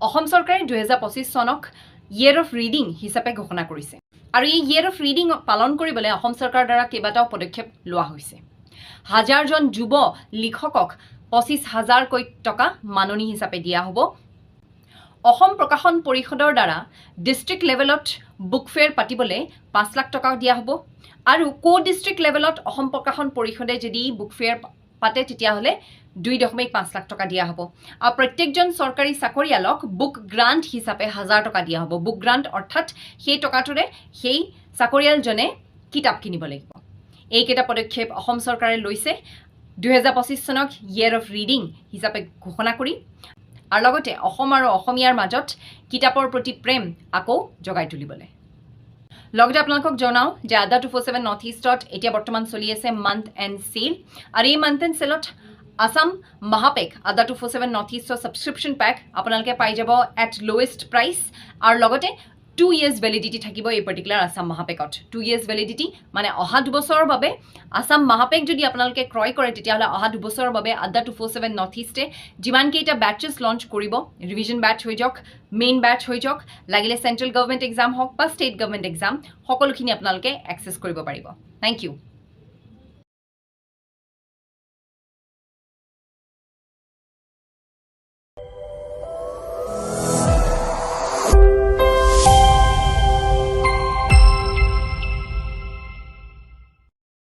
অসম চৰকাৰে 2025 চনক year of reading হিচাপে ঘোষণা কৰিছে আৰু এই ইয়েৰ অফ ৰিডিং পালন কৰিবলৈ অসম চৰকাৰৰ দ্বাৰা কেইবাটাও পদক্ষেপ লোৱা হৈছে। হাজাৰজন যুৱ লিখকক 25,000কৈ টকা মাননি হিচাপে দিয়া হ'ব। অসম প্ৰকাশন পৰিষদৰ দ্বাৰা ডিষ্ট্ৰিক্ট লেভেলত বুক ফেয়াৰ পাতিবলৈ 5 লাখ টকা দিয়া হ'ব আৰু ডিষ্ট্ৰিক্ট লেভেলত অসম প্ৰকাশন পৰিষদে যদি বুক ফেয়াৰ পাতে তেতিয়াহ'লে 2.5 লাখ টকা দিয়া হ'ব আৰু প্ৰত্যেকজন চৰকাৰী চাকৰিয়ালক বুক গ্ৰাণ্ট হিচাপে 1000 টকা দিয়া হ'ব। বুক গ্ৰাণ্ট অৰ্থাৎ সেই টকাটোৰে সেই চাকৰিয়ালজনে কিতাপ কিনিব লাগিব। এইকেইটা পদক্ষেপ অসম চৰকাৰে লৈছে 2025 চনক ইয়েৰ অফ ৰিডিং হিচাপে ঘোষণা কৰি আৰু লগতে অসম আৰু অসমীয়াৰ মাজত কিতাপৰ প্ৰতি প্ৰেম আকৌ জগাই তুলিবলৈ। লগতে আপোনালোকক জনাওঁ যে আড্ডা 247 নৰ্থ ইষ্টত এতিয়া বৰ্তমান চলি আছে মান্থ এণ্ড চেল আৰু এই মান্থ এণ্ড চেলত আছাম মহাপেক আড্ডা 247 নৰ্থ ইষ্টৰ ছাবস্ক্ৰিপশ্যন পেক আপোনালোকে পাই যাব এট লোৱেষ্ট প্ৰাইচ আৰু লগতে 2 years ভেলিডিটি থাকিব এই পাৰ্টিকুলাৰ আছাম মহাপেকত। 2 years ভেলিডিটি মানে অহা 2 বছৰৰ বাবে আছাম মহাপেক যদি আপোনালোকে ক্ৰয় কৰে তেতিয়াহ'লে অহা 2 বছৰৰ বাবে আড্ডা 247 নৰ্থ ইষ্টে যিমানকেইটা বেটচেছ লঞ্চ কৰিব, ৰিভিজন বেটচ হৈ যাওক, মেইন বেটচ হৈ যাওক, লাগিলে চেণ্ট্ৰেল গভৰ্ণমেণ্ট এক্সাম হওক বা ষ্টেট গভৰ্ণমেণ্ট এক্সাম, সকলোখিনি আপোনালোকে এক্সেছ কৰিব পাৰিব। Thank U.